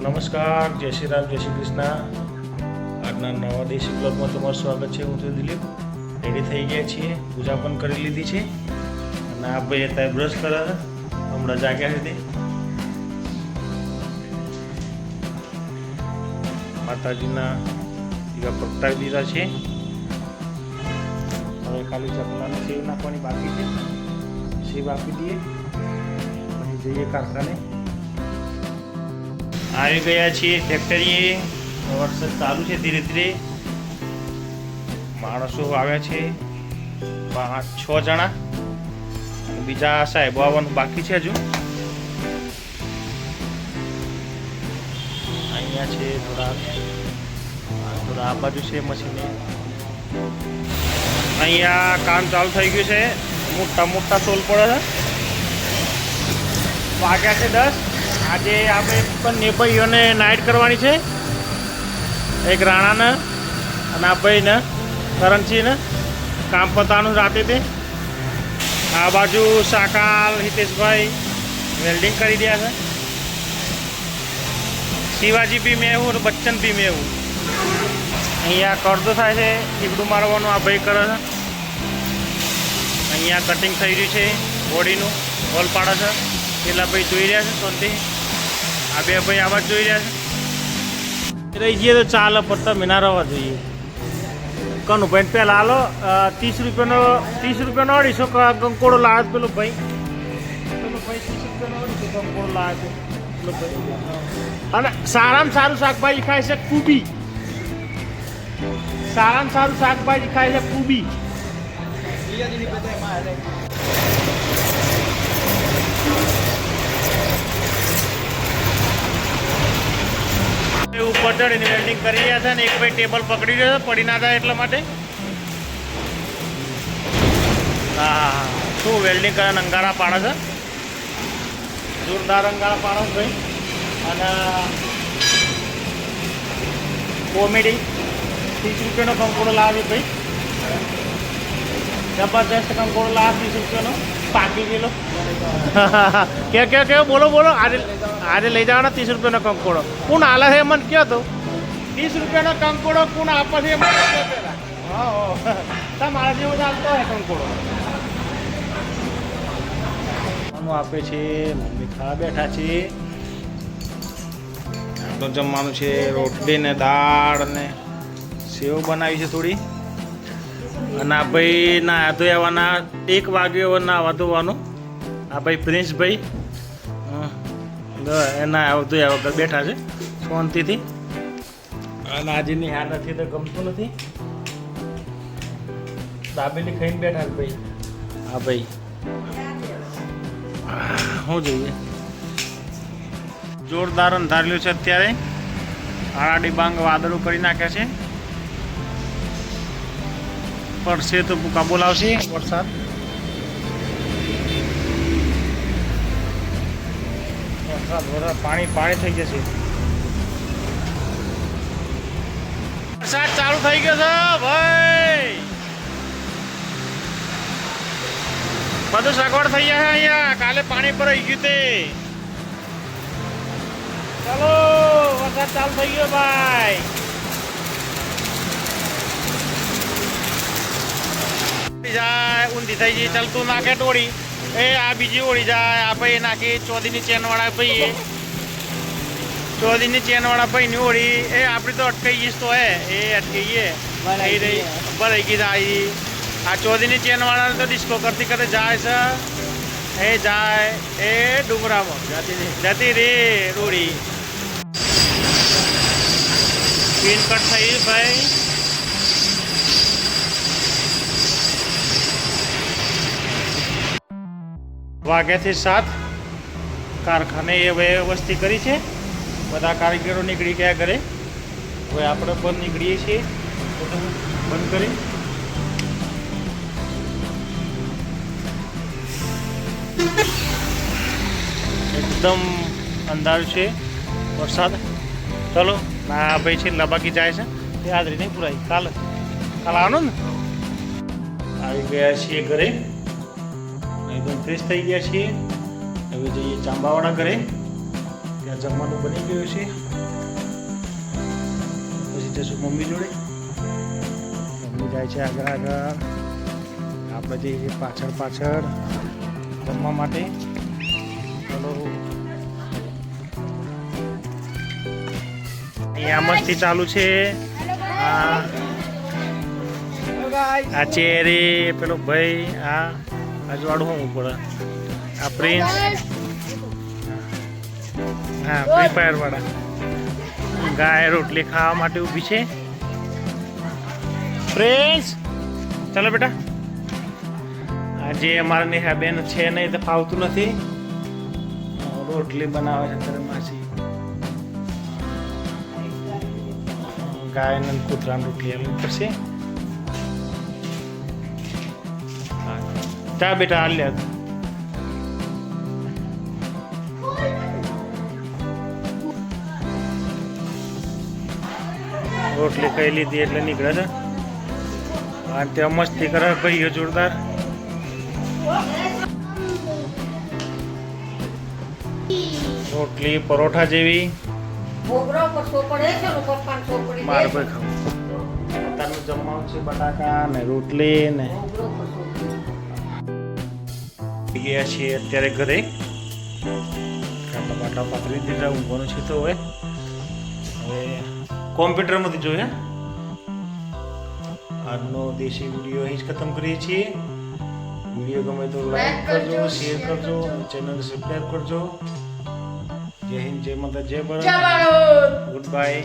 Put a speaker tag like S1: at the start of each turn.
S1: નમસ્કાર, જય શ્રી રામ, જય શ્રી કૃષ્ણ. આજના નવા દેશી બ્લોગમાં તમારું સ્વાગત છે. હું છું દિલીપ. રેડી થઈ ગયા છીએ, પૂજા પણ કરી લીધી છે અને આ ભાઈ અત્યારે બ્રશ કરે હમણાં જાગ્યા છે. માતાજીના દીવા પ્રગટાવી દીધા છે. હવે ખાલી ચપલાને સેવ નાખવાની બાકી છે. સેવ આપી દઈએ પછી જઈએ કારખાને. આવી ગયા છીએ ફેક્ટરીએ. વરસાદ ચાલુ છે ધીરે ધીરે. માણસો આવ્યા છે 5-6 જણા. બીજા સાહેબો આવવાનું બાકી છે હજુ. અહીંયા છે થોડા આ બાજુ છે મશીન. અહીંયા કામ ચાલુ થઈ ગયું છે. મોટા મોટા ટોલ પડે છે. વાગ્યા છે 10. આજે આપણે પણ ને ભાઈઓને નાઇટ કરવાની છે. એક રાણાને અને આ ભાઈને કરણસિંહને કામ પતાવવાનું રાતે તે. આ બાજુ શાકાલ હિતેશભાઈ વેલ્ડિંગ કરી રહ્યા છે. શિવાજી બી મેં હું બચ્ચન બી મેં હું. અહીંયા કરતો થાય છે. ટીકડું મારવાનું આ ભાઈ કરે છે. અહીંયા કટિંગ થઈ રહ્યું છે બોડીનું. હોલ પાડે છે. પેલા ભાઈ જોઈ રહ્યા છે શાંતિ. આ બે ભાઈ આવા જોઈ રહ્યા છે. રહી જઈએ તો ચાલે પત્તા મિના રહેવા જોઈએ. કનું ભાઈ પહેલાં હાલો 30 રૂપિયાનો 250 કંકોડો લાવે પેલો ભાઈ. 30 રૂપિયાનો 250 કંકોડો લાવે પેલો ભાઈ. અને સારામાં સારું શાકભાજી ખાય છે કુબી. સારામાં સારું શાકભાજી ખાય છે કુબી. ઉપર ચડીને વેલ્ડિંગ કરી રહ્યા છે ને એક ભાઈ ટેબલ પકડી રહ્યો છે પડી ના થાય એટલા માટે. હા શું વેલ્ડિંગ કરે અંગારા પાડે છે. જોરદાર અંગારા પાડે છે ભાઈ. અને કોમેડી 30 રૂપિયાનો કંકોડો લાવે ભાઈ. જબરદસ્ત કંકોડો લાવે 30 રૂપિયાનો પાકી ગયેલો. કે બોલો બોલો. આજે લઈ જવાના 30 રૂપિયાનો કંકોડો. કોણ હાલે છે મને કહો તો. 30 રૂપિયાનો કંકોડો કોણ આપે છે મને પેલા. હા મારા જેવો ચાલતો હોય કંકોડો. આપે છે મમ્મી ખાવા બેઠા છે. તો જમવાનું છે રોટલી ને દાળ ને સેવ બનાવી છે થોડી. અને આ ભાઈ ના ધોયાવાના 1 વાગ્યો નાવા ધોવાનું. આ ભાઈ પ્રિન્સભાઈ એના ધોયા વગર બેઠા છે શાંતિથી. અને આજે નિહાર નથી તો ગમતું નથી. દાબેલી ખાઈને બેઠા ભાઈ. હા ભાઈ શું જોઈએ. જોરદાર અંધારેલું છે અત્યારે. આડા ડિબાંગ વાદળો કરી નાખ્યા છે. પડશે તો ભૂકા બોલાવશે વરસાદ. પાણી થઈ જશે. વરસાદ ચાલુ થઈ ગયો છે ભાઈ. બધું સગવડ થઈ જશે અહીંયા. કાલે પાણી ભરાઈ ગયું તે. ચાલો વરસાદ ચાલુ થઈ ગયો ભાઈ. જાય ઊંધી થઈ ગઈ. ચાલતું નાખે ટોળી. એ આ બીજી ઓળી જાય. આ ભાઈ નાખી ચોધીની ચેનવાળા ભાઈ. ચોધીની ચેનવાળા ભાઈની ઓળી. એ આપણી તો અટકાઈ ગઈશ તો એ અટકી ગઈ ભરાઈ ગઈ જાય. આ ચોધીની ચેનવાળાને તો ડિસ્કો કરતી કરતી જાય છે. એ જાય એ ડુંગરામાં જતી રે રોડી. પિન કટ થઈ ભાઈ. વાગ્યાથી 7. કારખાને એ વ્યવસ્થિત કરી છે. બધા કારીગરો નીકળી ગયા ઘરે. હવે આપણે પણ નીકળીએ છીએ. બંધ કરી એકદમ અંધારું છે. વરસાદ ચલો ના ભાઈ છે લબાકી જાય છે. તે હાજરી નહીં પુરાઈ. કાલ આવવાનું ને. આવી ગયા છીએ ઘરે. એકદમ ફ્રેશ થઈ ગયા છીએ. હવે જઈએ ચાંબાવાળા ઘરે. ત્યાં જમવાનું બની ગયું છે. પછી જશું મમ્મી જોડે. મમ્મી જાય છે આગળ આગળ, આપણે જઈએ છીએ પાછળ પાછળ જમવા માટે. ચલો અહીંયા મસ્તી ચાલુ છે. આ ચેરે પેલો ભાઈ, આ અજવાળું હું પડે, આ પ્રિન્સ, હા ફ્રી ફાયર વાળા. ગાય રોટલી ખાવા માટે ઊભી છે. પ્રિન્સ ચાલો બેટા. આજે અમારા નેહાબેન છે નહીં તો ફાવતું નથી. રોટલી બનાવે છે ત્યારે માસી. ગાય ને કૂતરાની રોટલી આવી પડશે. ચા બેટા હાલ લે. રોટલી ખાઈ લીધી એટલે નીકળે છે. અને ત્યાં મસ્તી કરે ભાઈઓ જોરદાર. રોટલી પરોઠા જેવી મારે કોઈ ખાવું. અત્યારનું જમવાનું છે બટાકા ને રોટલી ને. ગયા છીએ અત્યારે ઘરે. ખાટા બાટા પાથરી દીધા, ઊંઘવાનું છે તો હવે કોમ્પ્યુટરમાંથી જોઈએ. આજનો દેશી વિડીયો અહીં જ ખતમ કરીએ છીએ. વિડીયો ગમે તો લાઈક કરજો, શેર કરજો, ચેનલ સબસ્ક્રાઈબ કરજો. જય હિન્દ, જય માતા, જય ભારત. Good bye.